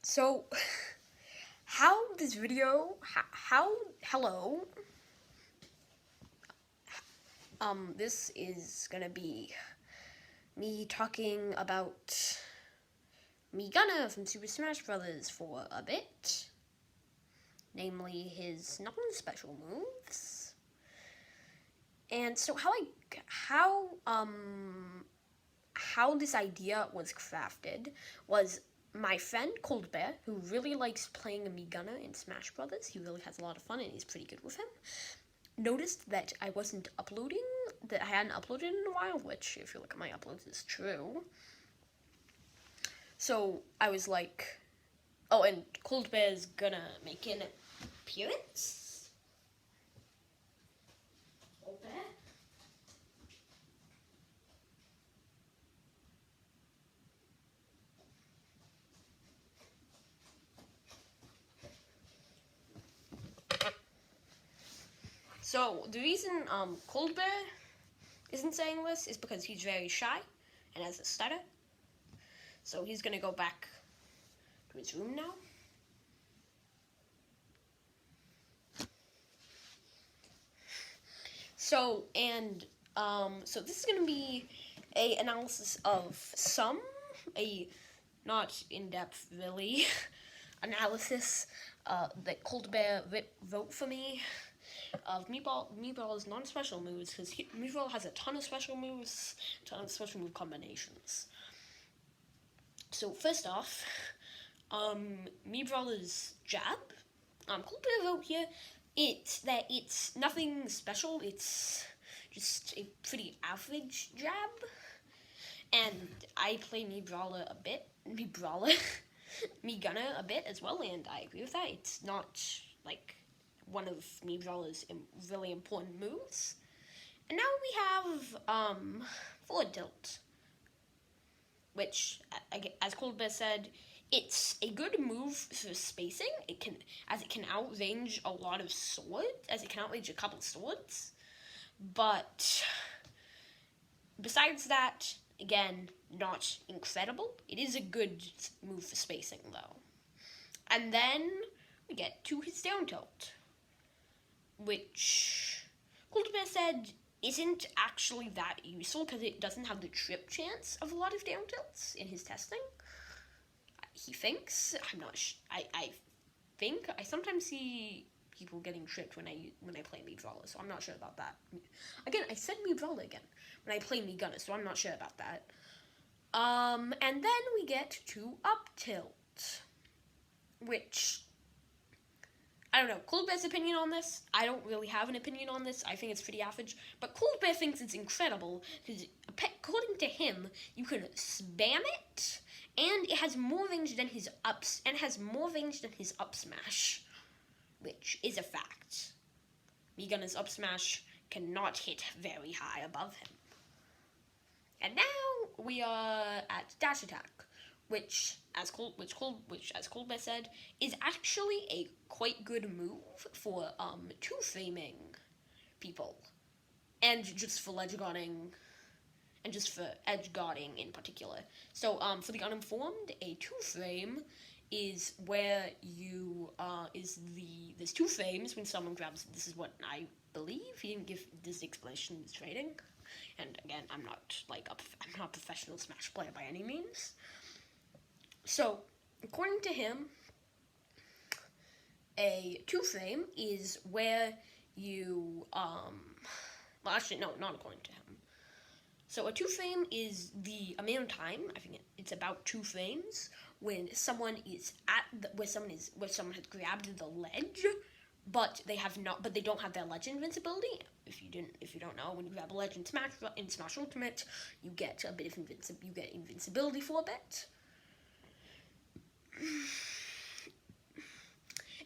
So, hello, this is gonna be me talking about Migana from Super Smash Bros. For a bit, namely his non-special moves. And so how this idea was crafted was my friend Cold Bear, who really likes playing a Migana in Smash Brothers. He really has a lot of fun and he's pretty good with him. Noticed that I wasn't uploading, that I hadn't uploaded in a while, which, if you look at my uploads, is true. So I was like, oh, and Cold Bear's gonna make an appearance. Cold Bear. So the reason Cold Bear isn't saying this is because he's very shy and has a stutter. So he's gonna go back to his room now. So so this is gonna be a analysis of a not in-depth really analysis that Cold Bear wrote for me of Meatball's non-special moves, because Meatball has a ton of special moves, a ton of special move combinations. So first off, Meatball's jab. Cold Bear wrote here it's nothing special. It's just a pretty average jab, and I play Meatballer a bit. Migana a bit as well, and I agree with that. It's not like one of Meatballer's really important moves. And now we have forward tilt, which, as Cold Bear said, it's a good move for spacing. It can outrange a lot of swords, as it can outrange a couple swords. But besides that, again, not incredible. It is a good move for spacing, though. And then we get to his down tilt, which Cold Bear said isn't actually that useful because it doesn't have the trip chance of a lot of down tilts in his testing. He thinks. I'm not. I think I sometimes see people getting tripped when I play Meatbrawler, so I'm not sure about that. Again, I said Meatbrawler again when I play Migana, so I'm not sure about that. And then we get to up tilt, which I don't know. Cold Bear's opinion on this, I don't really have an opinion on this. I think it's pretty average. But Cold Bear thinks it's incredible because, according to him, you can spam it, and it has more range than his up smash, which is a fact. Migana's up smash cannot hit very high above him. And now we are at dash attack, which as Cold Bear said, is actually a quite good move for two-framing people, and just for ledge guarding, and just for edge guarding in particular. So for the uninformed, a two-frame is where you there's two frames when someone grabs. This is what I believe. He didn't give this explanation in his trading, and again, I'm not a professional Smash player by any means. So, according to him, a two-frame is where you, well, actually, no, not according to him. So, a two-frame is the amount of time, I think it's about 2 frames, when someone is where someone has grabbed the ledge, but they don't have their ledge invincibility. If you don't know, when you grab a ledge in Smash Ultimate, you get a bit of invincibility for a bit.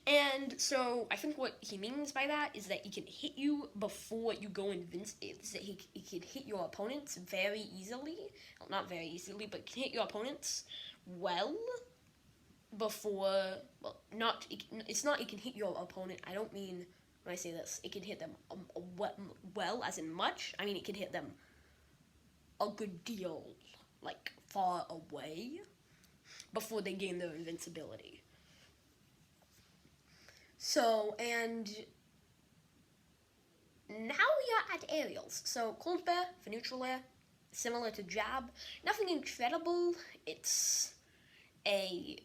And so I think what he means by that is that he can hit you before you go invincible. That he can hit your opponents very easily. Well, not very easily, but can hit your opponents well before. Well, it's not. It can hit your opponent. I don't mean when I say this. It can hit them well, as in much. I mean it can hit them a good deal, like far away. before they gain their invincibility. So, and now we are at aerials. So, Cold Bear for neutral air, similar to Jab. Nothing incredible. It's a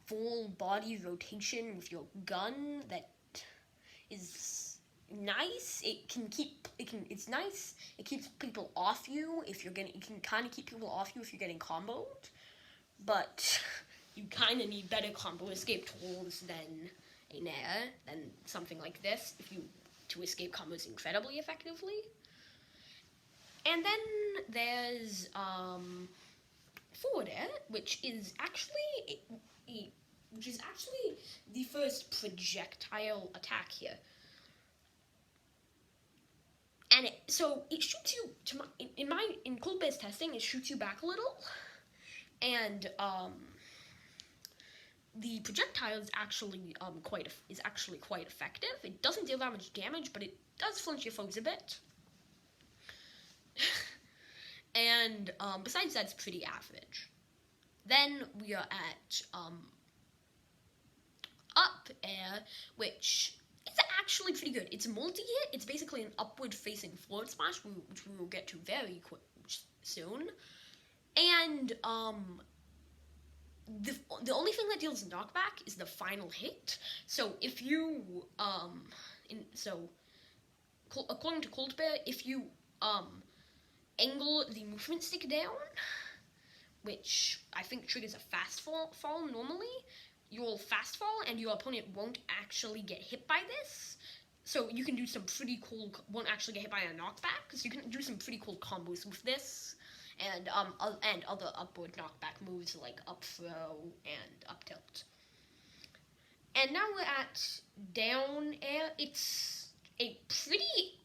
full body rotation with your gun that is nice. It's nice. It keeps people off you if you're getting. It can kind of keep people off you if you're getting comboed, but you kind of need better combo escape tools than a Nair, than something like this to escape combos incredibly effectively. And then there's forward air, which is actually the first projectile attack here. And it shoots you in Cold Bear's testing, it shoots you back a little, and the projectile is actually quite effective. It doesn't deal that much damage, but it does flinch your foes a bit. And besides that, it's pretty average. Then we are at up air, which is actually pretty good. It's multi-hit. It's basically an upward-facing forward smash, which we will get to very soon. And the only thing that deals knockback is the final hit. So if you according to Cold Bear, if you angle the movement stick down, which I think triggers a fast fall normally, you'll fast fall and your opponent won't actually get hit by this. So you can do some pretty cool, won't actually get hit by a knockback, because you can do some pretty cool combos with this. And other upward knockback moves like up throw and up tilt. And now we're at down air. It's a pretty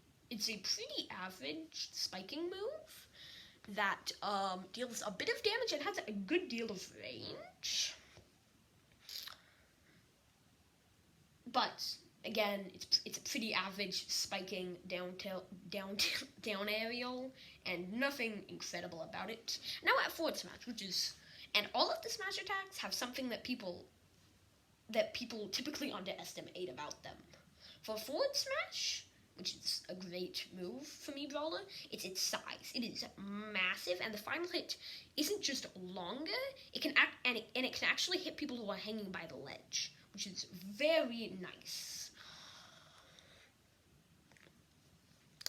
average spiking move that deals a bit of damage and has a good deal of range. But again, it's a pretty average spiking down aerial, and nothing incredible about it. Now at forward smash, and all of the smash attacks have something that people typically underestimate about them. For forward smash, which is a great move for me, Brawler, it's its size. It is massive, and the final hit isn't just longer. It can actually hit people who are hanging by the ledge, which is very nice.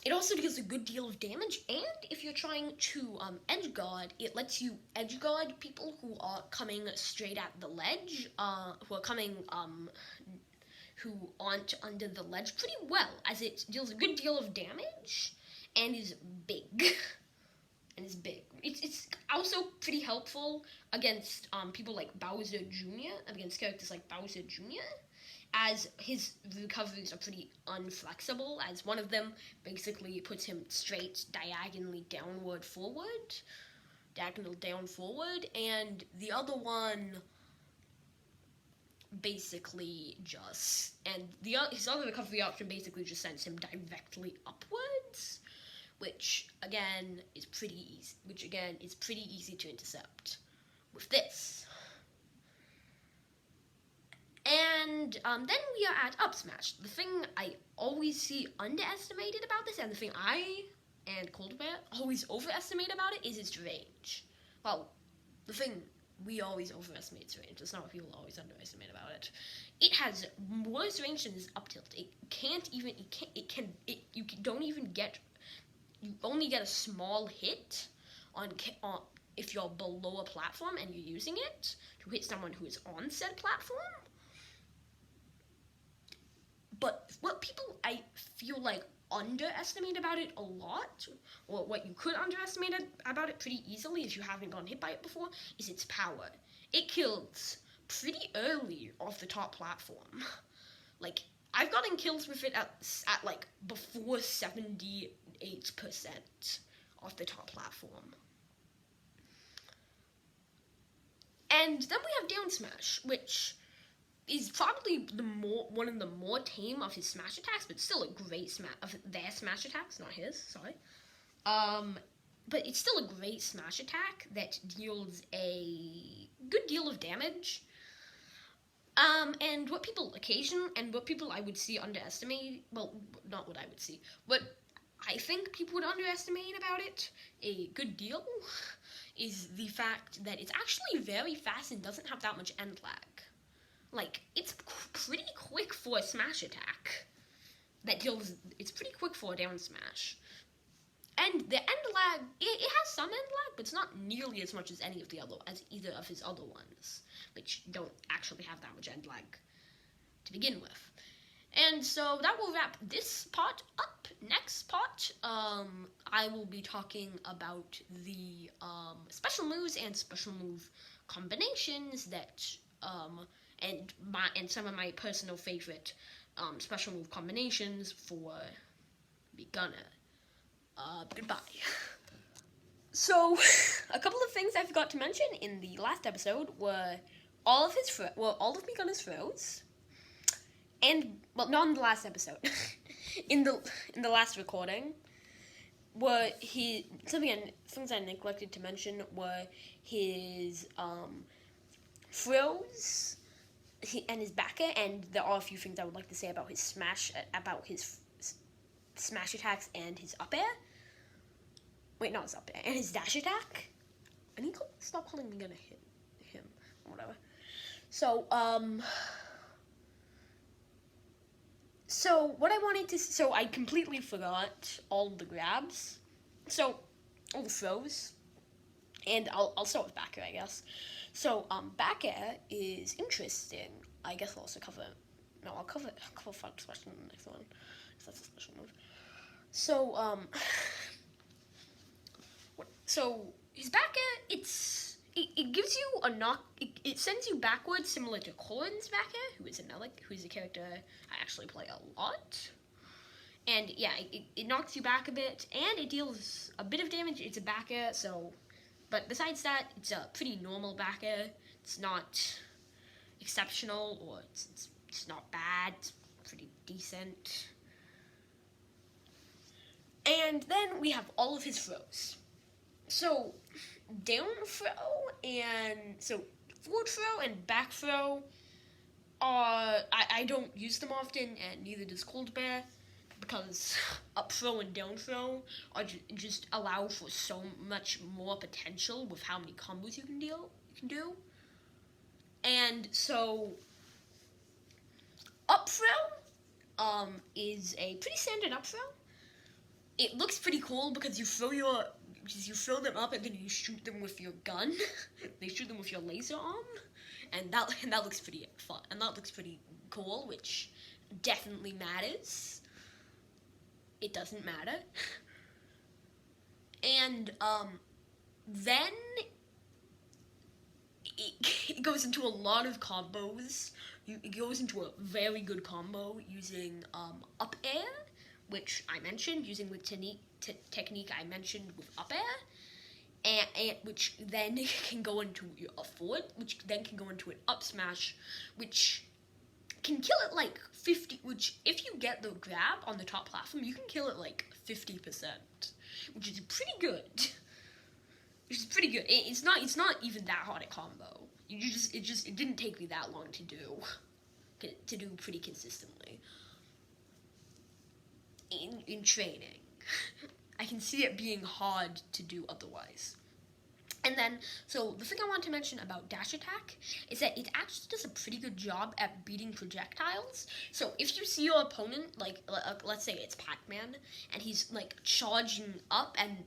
It also deals a good deal of damage, and if you're trying to edge guard, it lets you edge guard people who are coming straight at the ledge, who aren't under the ledge pretty well, as it deals a good deal of damage and is big. It's also pretty helpful against people like Bowser Jr., against characters like Bowser Jr., as his recoveries are pretty unflexible, as one of them basically puts him straight diagonal down forward, and the other one basically his other recovery option basically just sends him directly upwards, which again is pretty easy to intercept with this. And then we are at up smash. The thing I always see underestimated about this, and the thing I and Cold Bear always overestimate about it, is its range. Well, the thing we always overestimate its range. It's not what people always underestimate about it. It has worse range than its up tilt. You only get a small hit on if you're below a platform and you're using it to hit someone who is on said platform. But what people, I feel like, underestimate about it a lot, or what you could underestimate about it pretty easily if you haven't gotten hit by it before, is its power. It kills pretty early off the top platform. Like, I've gotten kills with it at like before 78% off the top platform. And then we have down smash, which is probably one of the more tame of his smash attacks, but still a great of their smash attacks, not his, sorry. But it's still a great smash attack that deals a good deal of damage. And what people I would see underestimate, well, not what I would see, but I think people would underestimate about it a good deal is the fact that it's actually very fast and doesn't have that much end lag. Like, it's pretty quick for a smash attack. It's pretty quick for a down smash. And the end lag, it has some end lag, but it's not nearly as much as either of his other ones, which don't actually have that much end lag to begin with. And so that will wrap this part up. Next part, I will be talking about the special moves and special move combinations that and some of my personal favorite special move combinations for beginner. Goodbye. So, a couple of things I forgot to mention in the last episode were all of Beginner's throws, and well, not in the last episode, in the last recording, were things I neglected to mention were his throws and his back air, and there are a few things I would like to say about his smash attacks and his up air. Wait, not his up air, and his dash attack. I need to stop calling me gonna hit him or whatever. So I completely forgot all of the grabs. So all the throws, and I'll start with back air, I guess. So back air is interesting. I guess I'll also cover. No, I'll cover front smash in the next one. That's a special move. So, so his back air, it gives you a knock. It sends you backwards, similar to Corrin's back air, who's a character I actually play a lot. And yeah, it knocks you back a bit, and it deals a bit of damage. It's a back air, so. But besides that, it's a pretty normal back air. It's not exceptional, or it's not bad. It's pretty decent. And then we have all of his throws. So, down throw forward throw and back throw I don't use them often, and neither does Cold Bear, because up throw and down throw just allow for so much more potential with how many combos you can do. And so, up throw is a pretty standard up throw. It looks pretty cool because you throw them up and then you shoot them with your gun. They shoot them with your laser arm, and that looks pretty fun, and that looks pretty cool, which definitely matters. It doesn't matter. And then it goes into a lot of combos. It goes into a very good combo using up air, which I mentioned, using the technique I mentioned with up air, and which then can go into a forward, which then can go into an up smash, which can kill it like 50, which if you get the grab on the top platform, you can kill it like 50%, which is pretty good. It's not even that hard a combo. It didn't take me that long to do pretty consistently. In training. I can see it being hard to do otherwise. And then, so the thing I want to mention about dash attack is that it actually does a pretty good job at beating projectiles. So if you see your opponent, like let's say it's Pac-Man, and he's like charging up, and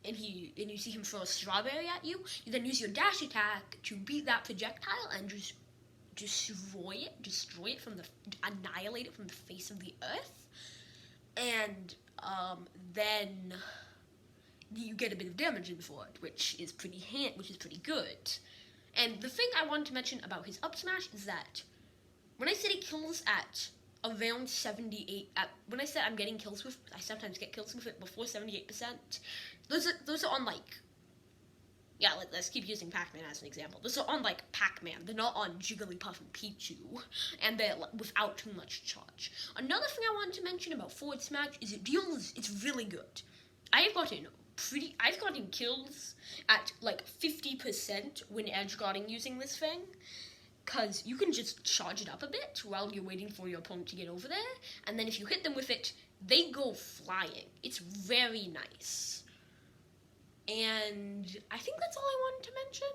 you see him throw a strawberry at you, you then use your dash attack to beat that projectile and just destroy it annihilate it from the face of the earth, and then you get a bit of damage in for it, which is pretty good. And the thing I wanted to mention about his up smash is that when I said he kills at around 78, when I said I'm getting kills with, I sometimes get kills with it before 78%. Those are on like. Yeah, let's keep using Pac-Man as an example. Those are on, like, Pac-Man. They're not on Jigglypuff and Pichu. And they're without too much charge. Another thing I wanted to mention about forward smash is it's really good. I have gotten I've gotten kills at like 50% when edge guarding using this thing. Because you can just charge it up a bit while you're waiting for your opponent to get over there. And then if you hit them with it, they go flying. It's very nice. And I think that's all I wanted to mention.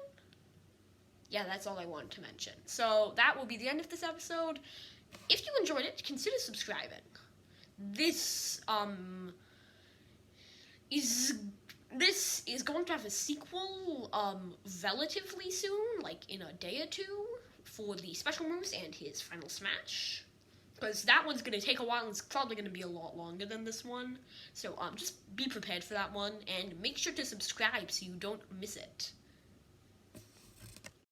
Yeah, that's all I wanted to mention. So that will be the end of this episode. If you enjoyed it, consider subscribing. This is going to have a sequel relatively soon, like in a day or two, for the special moves and his final smash. Because that one's going to take a while and it's probably going to be a lot longer than this one. So just be prepared for that one and make sure to subscribe so you don't miss it.